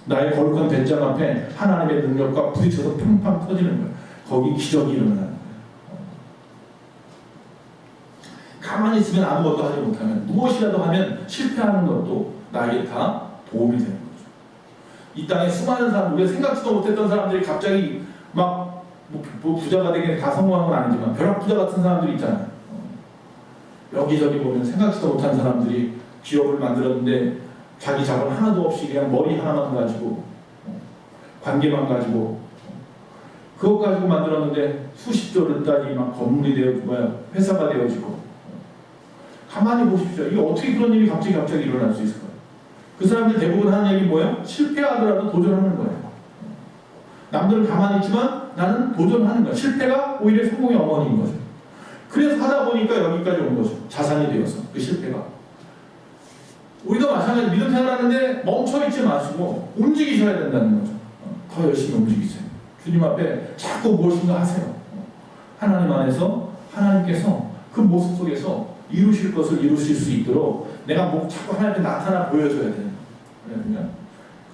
나의 거룩한 배짱 앞에 하나님의 능력과 부딪혀서 팡팡 터지는 거예요. 거기 기적이 일어나는 거예요. 가만히 있으면 아무것도 하지 못하면 무엇이라도 하면 실패하는 것도 나에게 다 도움이 되는 거죠. 이 땅에 수많은 사람, 우리가 생각지도 못했던 사람들이 갑자기 막 뭐 부자가 되긴 다 성공한 건 아니지만 벼락부자 같은 사람들이 있잖아요. 여기저기 보면 생각지도 못한 사람들이 기업을 만들었는데 자기 자본 하나도 없이 그냥 머리 하나만 가지고 관계만 가지고 그것 가지고 만들었는데 수십조를 따지 막 건물이 되어지고 회사가 되어지고 가만히 보십시오. 이게 어떻게 그런 일이 갑자기 일어날 수 있을까요? 그 사람들 대부분 하는 얘기 뭐예요? 실패하더라도 도전하는 거예요. 남들은 가만히 있지만 나는 도전하는 거야. 실패가 오히려 성공의 어머니인 거죠. 그래서 하다 보니까 여기까지 온 거죠. 자산이 되어서 그 실패가. 우리도 마찬가지 믿음 생활하는데 멈춰있지 마시고 움직이셔야 된다는 거죠. 더 열심히 움직이세요. 주님 앞에 자꾸 무엇인가 하세요. 하나님 안에서 하나님께서 그 모습 속에서 이루실 것을 이루실 수 있도록 내가 자꾸 하나님께 나타나 보여줘야 되는 거예요.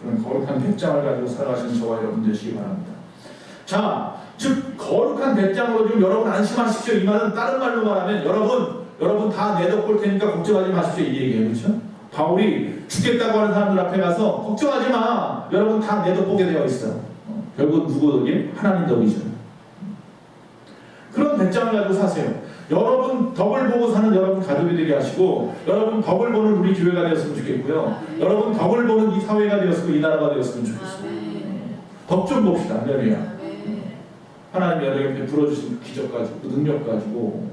그런 거룩한 배짱을 가지고 살아가시는 저와 여러분 되시기 바랍니다. 자, 즉 거룩한 배짱으로 지금 여러분 안심하십시오. 이 말은 다른 말로 말하면 여러분 다 내덕볼 테니까 걱정하지 마십시오. 이 얘기예요. 그렇죠? 바울이 죽겠다고 하는 사람들 앞에 가서 걱정하지 마. 여러분 다 내덕보게 되어 있어. 결국 누구 덕이? 하나님 덕이죠. 그런 배짱을 가지고 사세요. 여러분 덕을 보고 사는 여러분 가족이 되게 하시고 여러분 덕을 보는 우리 교회가 되었으면 좋겠고요. 여러분 덕을 보는 이 사회가 되었으면 이 나라가 되었으면 좋겠어요. 덕 좀 봅시다. 할렐루야. 하나님이 여러분에게 베풀어주신 기적 가지고 그 능력 가지고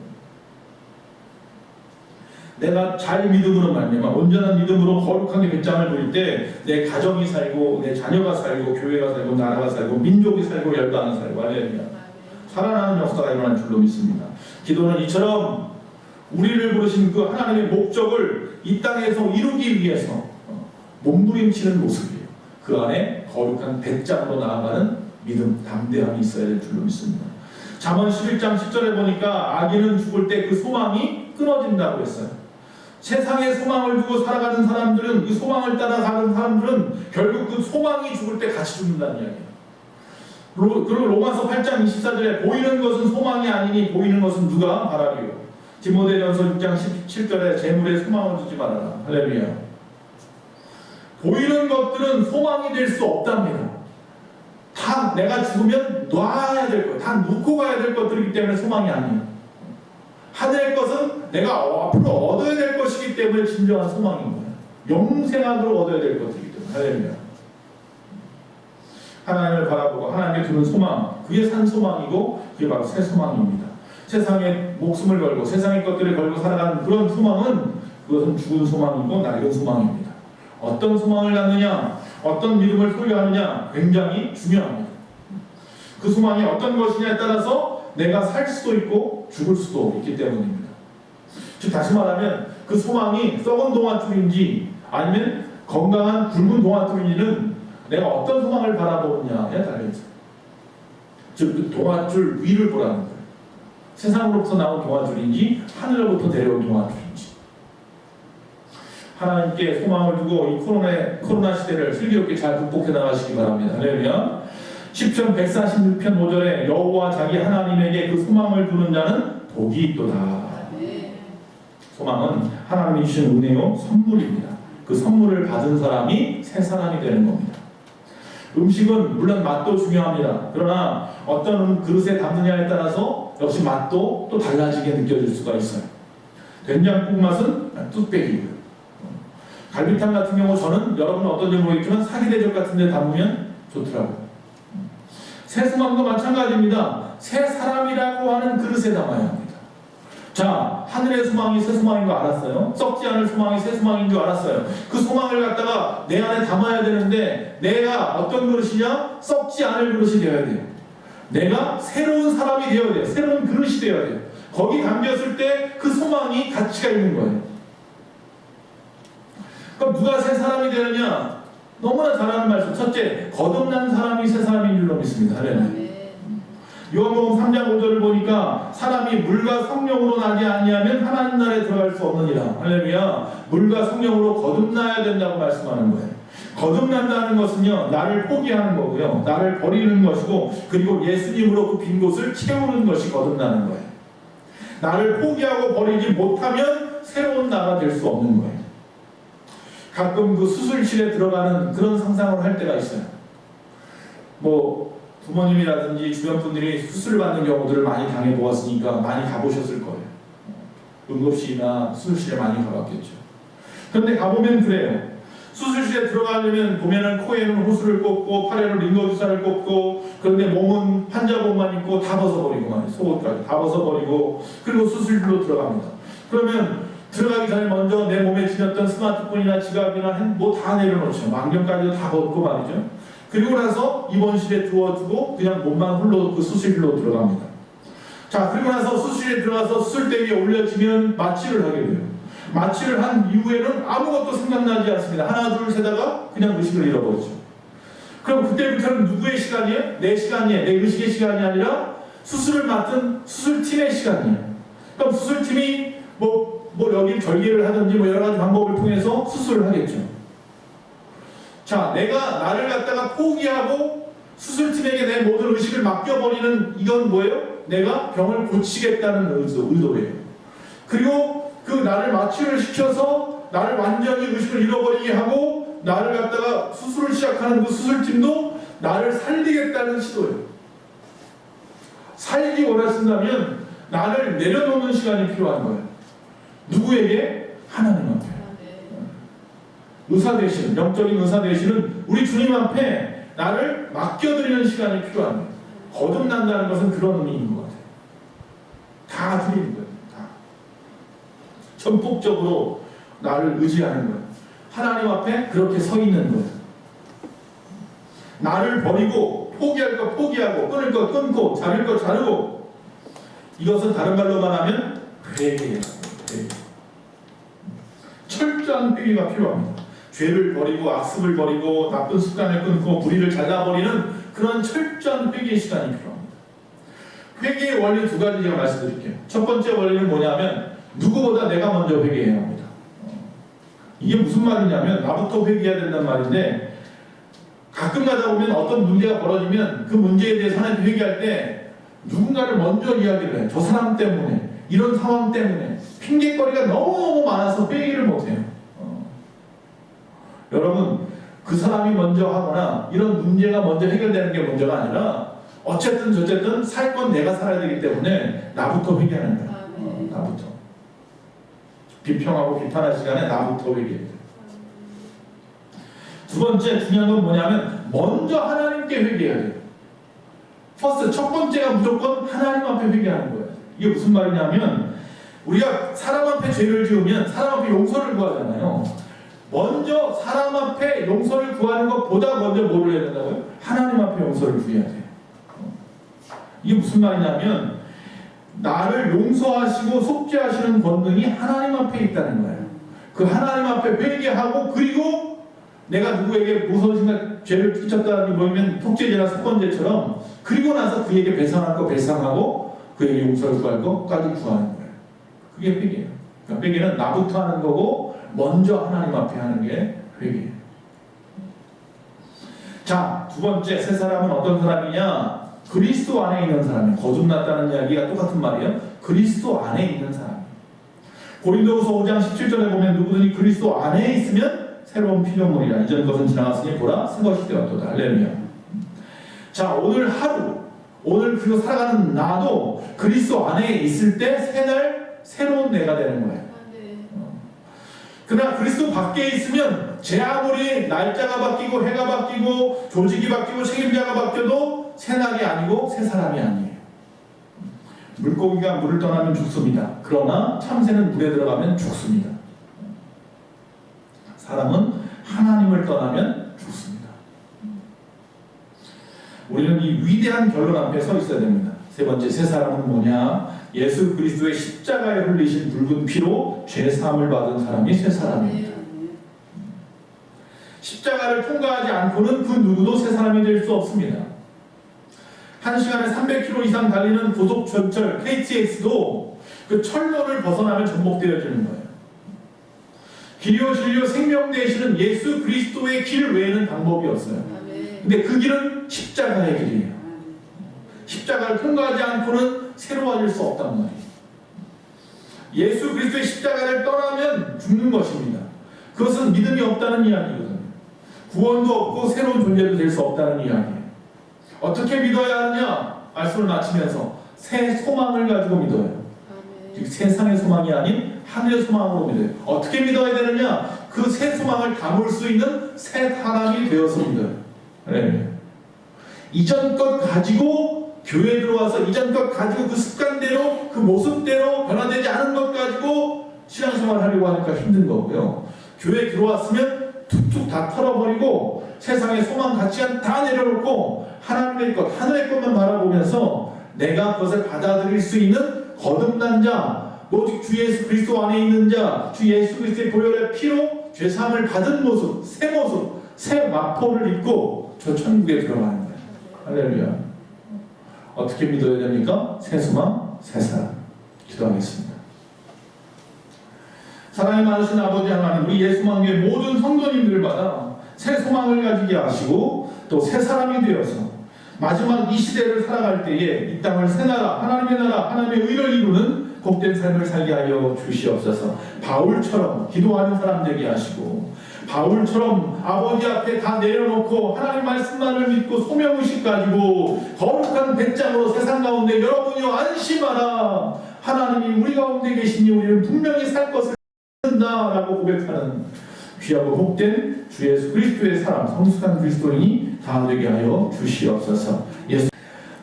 내가 잘 믿음으로 말미암아 온전한 믿음으로 거룩하게 배짱을 부릴 때 내 가정이 살고 내 자녀가 살고 교회가 살고 나라가 살고 민족이 살고 열방이 살고 할렐루야. 살아나는 역사가 일어날 줄로 믿습니다. 기도는 이처럼 우리를 부르신 그 하나님의 목적을 이 땅에서 이루기 위해서 몸부림치는 모습이에요. 그 안에 거룩한 배짱으로 나아가는 믿음, 담대함이 있어야 될 줄로 믿습니다. 잠언 11장 10절에 보니까 아기는 죽을 때 그 소망이 끊어진다고 했어요. 세상에 소망을 두고 살아가는 사람들은 그 소망을 따라가는 사람들은 결국 그 소망이 죽을 때 같이 죽는다는 이야기예요. 그리고 로마서 8장 24절에 보이는 것은 소망이 아니니 보이는 것은 누가 바라리요. 디모데전서 6장 17절에 재물에 소망을 두지 말아라. 할렐루야. 보이는 것들은 소망이 될 수 없답니다. 다 내가 죽으면 놔야 될 것, 다 놓고 가야 될 것들이기 때문에 소망이 아니에요. 하늘 것은 내가 앞으로 얻어야 될 것이기 때문에 진정한 소망인 거예요. 영생하도록 얻어야 될 것이기 때문에. 할렐루야. 하나님을 바라보고 하나님께 두는 소망, 그게 산 소망이고 그게 바로 새 소망입니다. 세상에 목숨을 걸고 세상의 것들을 걸고 살아가는 그런 소망은 그것은 죽은 소망이고 낡은 소망입니다. 어떤 소망을 갖느냐, 어떤 믿음을 소유하느냐 굉장히 중요합니다. 그 소망이 어떤 것이냐에 따라서 내가 살 수도 있고 죽을 수도 있기 때문입니다. 즉 다시 말하면 그 소망이 썩은 동아줄인지 아니면 건강한 굵은 동아줄인지는 내가 어떤 소망을 바라보느냐에 달려있어요. 즉 그 동아줄 위를 보라는 거예요. 세상으로부터 나온 동아줄인지 하늘로부터 내려온 동아줄인지. 하나님께 소망을 두고 이 코로나 시대를 슬기롭게 잘 극복해 나가시기 바랍니다. 할렐루야. 시편 146편 5절에 여호와 자기 하나님에게 그 소망을 두는 자는 복이 있도다. 소망은 하나님이 주신 은혜요 선물입니다. 그 선물을 받은 사람이 새 사람이 되는 겁니다. 음식은 물론 맛도 중요합니다. 그러나 어떤 그릇에 담느냐에 따라서 역시 맛도 또 달라지게 느껴질 수가 있어요. 된장국 맛은 뚝배기고요. 갈비탕 같은 경우 저는 여러분은 어떤지 모르겠지만 사기대접 같은 데 담으면 좋더라고요. 새 소망도 마찬가지입니다. 새 사람이라고 하는 그릇에 담아야 합니다. 자, 하늘의 소망이 새 소망인 거 알았어요? 썩지 않을 소망이 새 소망인 줄 알았어요. 그 소망을 갖다가 내 안에 담아야 되는데 내가 어떤 그릇이냐? 썩지 않을 그릇이 되어야 돼요. 내가 새로운 사람이 되어야 돼요. 새로운 그릇이 되어야 돼요. 거기 담겼을 때 그 소망이 가치가 있는 거예요. 그럼 누가 새 사람이 되느냐? 너무나 잘하는 말씀. 첫째, 거듭난 사람이 새 사람인 줄로 믿습니다. 할렐루야. 요한복음 3장 5절을 보니까 사람이 물과 성령으로 나지 아니하면 하나님 나라에 들어갈 수 없느니라. 할렐루야. 물과 성령으로 거듭나야 된다고 말씀하는 거예요. 거듭난다는 것은요, 나를 포기하는 거고요, 나를 버리는 것이고, 그리고 예수님으로 그 빈 곳을 채우는 것이 거듭나는 거예요. 나를 포기하고 버리지 못하면 새로운 나가 될 수 없는 거예요. 가끔 그 수술실에 들어가는 그런 상상을 할 때가 있어요. 뭐 부모님이라든지 주변 분들이 수술을 받는 경우들을 많이 당해보았으니까 많이 가보셨을 거예요. 응급실이나 수술실에 많이 가봤겠죠. 그런데 가보면 그래요. 수술실에 들어가려면 보면은 코에는 호수를 꽂고 팔에는 링거 주사를 꽂고, 그런데 몸은 환자복만 입고 다 벗어버리고 말이에요. 속옷까지 다 벗어버리고, 그리고 수술실로 들어갑니다. 그러면 들어가기 전에 먼저 내 몸에 지녔던 스마트폰이나 지갑이나 뭐 다 내려놓죠. 안경까지도 다 벗고 말이죠. 그리고 나서 입원실에 두어두고 그냥 몸만 홀로 그 수술실로 들어갑니다. 자, 그리고 나서 수술실에 들어가서 수술대 위에 올려지면 마취를 하게 돼요. 마취를 한 이후에는 아무것도 생각나지 않습니다. 하나 둘 세다가 그냥 의식을 잃어버리죠. 그럼 그때부터는 누구의 시간이에요? 내 시간이에요. 내 의식의 시간이 아니라 수술을 맡은 수술팀의 시간이에요. 그럼 수술팀이 뭐 여기 절개를 하든지 뭐 여러 가지 방법을 통해서 수술을 하겠죠. 자, 내가 나를 갖다가 포기하고 수술팀에게 내 모든 의식을 맡겨버리는 이건 뭐예요? 내가 병을 고치겠다는 의도예요. 그리고 그 나를 마취를 시켜서 나를 완전히 의식을 잃어버리게 하고 나를 갖다가 수술을 시작하는 그 수술팀도 나를 살리겠다는 시도예요. 살기 원하신다면 나를 내려놓는 시간이 필요한 거예요. 누구에게? 하나님 앞에. 의사 대신, 영적인 의사 대신은 우리 주님 앞에 나를 맡겨드리는 시간이 필요한 거예요. 거듭난다는 것은 그런 의미인 것 같아요. 다 드리는 거예요. 다. 전폭적으로 나를 의지하는 거예요. 하나님 앞에 그렇게 서 있는 거예요. 나를 버리고 포기할 것 포기하고 끊을 것 끊고 자를 것 자르고, 이것은 다른 말로만 하면 회개예요. 철저한 회개가 필요합니다. 죄를 버리고 악습을 버리고 나쁜 습관을 끊고 불의를 잘라버리는 그런 철저한 회개의 시간이 필요합니다. 회개의 원리 두 가지 제가 말씀드릴게요. 첫 번째 원리는 뭐냐면 누구보다 내가 먼저 회개해야 합니다. 이게 무슨 말이냐면 나부터 회개해야 된다는 말인데, 가끔 가다 보면 어떤 문제가 벌어지면 그 문제에 대해서 하나님 회개할 때 누군가를 먼저 이야기를 해요. 저 사람 때문에, 이런 상황 때문에. 핑계거리가 너무너무 많아서 회개를 못해요. 여러분, 그 사람이 먼저 하거나 이런 문제가 먼저 해결되는 게 문제가 아니라 어쨌든 저쨌든 살 건 내가 살아야 되기 때문에 나부터 회개하는 거예요. 나부터. 비평하고 비판할 시간에 나부터 회개해야 돼요. 두 번째 중요한 건 뭐냐면 먼저 하나님께 회개해야 돼요. 퍼스트, 첫 번째가 무조건 하나님 앞에 회개하는 거예요. 이게 무슨 말이냐면 우리가 사람 앞에 죄를 지으면 사람 앞에 용서를 구하잖아요. 먼저 사람 앞에 용서를 구하는 것보다 먼저 뭐를 해야 된다고요? 하나님 앞에 용서를 구해야 돼요. 이게 무슨 말이냐면 나를 용서하시고 속죄하시는 권능이 하나님 앞에 있다는 거예요. 그 하나님 앞에 회개하고, 그리고 내가 누구에게 무서운 죄를 끼쳤다는 게 보이면 속죄죄나 속건죄처럼, 그리고 나서 그에게 배상할 거 배상하고 그에게 용서를 구할 것까지 구하는 거예요. 그게 회개예요. 그러니까 회개는 나부터 하는 거고 먼저 하나님 앞에 하는 게 회개예요. 자, 두 번째, 새 사람은 어떤 사람이냐? 그리스도 안에 있는 사람이에요. 거듭났다는 이야기가 똑같은 말이에요. 그리스도 안에 있는 사람. 고린도후서 5장 17절에 보면 누구든지 그리스도 안에 있으면 새로운 피조물이라. 이전 것은 지나갔으니 보라 새 것이 되었도다. 할렐루야. 자, 오늘 하루, 오늘 그리고 살아가는 나도 그리스도 안에 있을 때 새날 새로운 내가 되는 거예요. 그러나 그리스도 밖에 있으면 제 아무리 날짜가 바뀌고 해가 바뀌고 조직이 바뀌고 책임자가 바뀌어도 새날이 아니고 새 사람이 아니에요. 물고기가 물을 떠나면 죽습니다. 그러나 참새는 물에 들어가면 죽습니다. 사람은 하나님을 떠나면 죽습니다. 우리는 이 위대한 결론 앞에 서 있어야 됩니다. 세 번째, 새 사람은 뭐냐? 예수 그리스도의 십자가에 흘리신 붉은 피로 죄 사함을 받은 사람이 새 사람입니다. 십자가를 통과하지 않고는 그 누구도 새 사람이 될 수 없습니다. 1시간에 300km 이상 달리는 고속전철 KTX도 그 철로를 벗어나면 전복되어지는 거예요. 길이요 진리요 생명 되시는 예수 그리스도의 길 외에는 방법이 없어요. 근데 그 길은 십자가의 길이에요. 십자가를 통과하지 않고는 새로워질 수 없단 말이에요. 예수 그리스도의 십자가를 떠나면 죽는 것입니다. 그것은 믿음이 없다는 이야기거든요. 구원도 없고 새로운 존재도 될 수 없다는 이야기예요. 어떻게 믿어야 하느냐? 말씀을 마치면서 새 소망을 가지고 믿어요. 즉 세상의 소망이 아닌 하늘의 소망으로 믿어요. 어떻게 믿어야 되느냐? 그 새 소망을 담을 수 있는 새 사람이 되어서 믿어요. 네. 이전 것 가지고 교회에 들어와서 이전 것 가지고 그 습관대로 그 모습대로 변화되지 않은 것 가지고 신앙생활 하려고 하니까 힘든 거고요. 교회에 들어왔으면 툭툭 다 털어버리고 세상의 소망 가치관 다 내려놓고 하나님의 것, 하늘의 것만 바라보면서 내가 그것을 받아들일 수 있는 거듭난 자, 오직 주 예수 그리스도 안에 있는 자, 주 예수 그리스도의 보혈의 피로 죄사함을 받은 모습, 새 마포를 입고 저 천국에 들어가는 거예요. 할렐루야. 어떻게 믿어야 됩니까? 새 소망, 새 사람. 기도하겠습니다. 사랑이 많으신 아버지 하나님, 우리 예수만교회 모든 성도님들마다 새 소망을 가지게 하시고 또 새 사람이 되어서 마지막 이 시대를 살아갈 때에 이 땅을 새 나라, 하나님의 의를 이루는 복된 삶을 살게 하여 주시옵소서. 바울처럼 기도하는 사람 되게 하시고 바울처럼 아버지 앞에 다 내려놓고 하나님 말씀만을 믿고 소명의식 가지고 거룩한 배짱으로 세상 가운데 여러분이여 안심하라. 하나님이 우리 가운데 계시니 우리는 분명히 살 것을 라고 고백하는 귀하고 복된 주 예수 그리스도의 사람, 성숙한 그리스도인이 다 되게 하여 주시옵소서.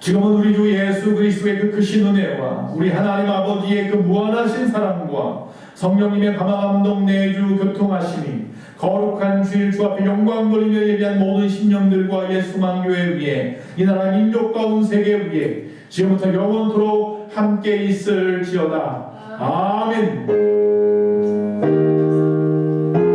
지금은 우리 주 예수 그리스도의 그 크신 은혜와 우리 하나님 아버지의 그 무한하신 사랑과 성령님의 감화감동 내주 교통하심이 거룩한 주일 주 앞에 영광 돌리며 예비한 모든 심령들과 예수만교회 위에 이 나라 민족 가운 세계 위에 지금부터 영원토록 함께 있을지어다. 아멘.